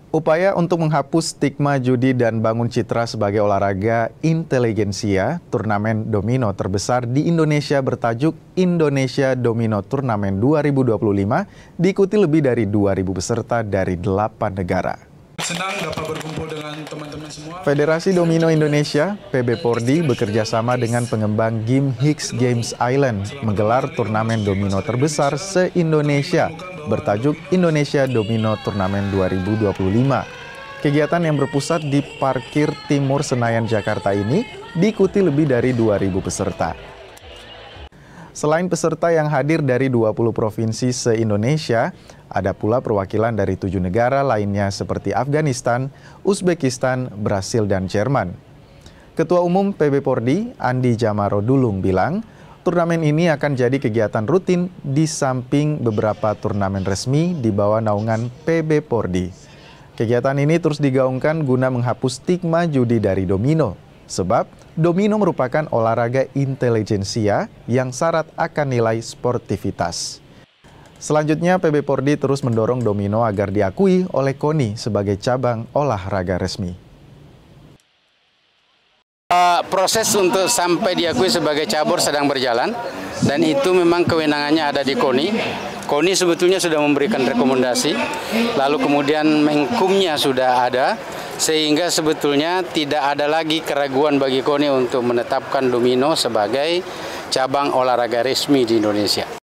Upaya untuk menghapus stigma judi dan bangun citra sebagai olahraga inteligensia, turnamen domino terbesar di Indonesia bertajuk Indonesia Domino Turnamen 2025 diikuti lebih dari 2.000 peserta dari 8 negara. Senang dapat berkumpul dengan teman-teman semua. Federasi Domino Indonesia, PB Pordi, bekerja sama dengan pengembang game Hicks Games Island menggelar turnamen domino terbesar se-Indonesia bertajuk Indonesia Domino Turnamen 2025. Kegiatan yang berpusat di Parkir Timur Senayan, Jakarta ini diikuti lebih dari 2.000 peserta. Selain peserta yang hadir dari 20 provinsi se-Indonesia, ada pula perwakilan dari 7 negara lainnya seperti Afghanistan, Uzbekistan, Brasil, dan Jerman. Ketua Umum PB Pordi, Andi Jamarodulung, bilang, turnamen ini akan jadi kegiatan rutin di samping beberapa turnamen resmi di bawah naungan PB Pordi. Kegiatan ini terus digaungkan guna menghapus stigma judi dari domino, sebab domino merupakan olahraga intelijensia yang syarat akan nilai sportivitas. Selanjutnya, PB Pordi terus mendorong domino agar diakui oleh KONI sebagai cabang olahraga resmi. Proses untuk sampai diakui sebagai cabur sedang berjalan dan itu memang kewenangannya ada di KONI. KONI sebetulnya sudah memberikan rekomendasi, lalu kemudian Menkumnya sudah ada, sehingga sebetulnya tidak ada lagi keraguan bagi KONI untuk menetapkan domino sebagai cabang olahraga resmi di Indonesia.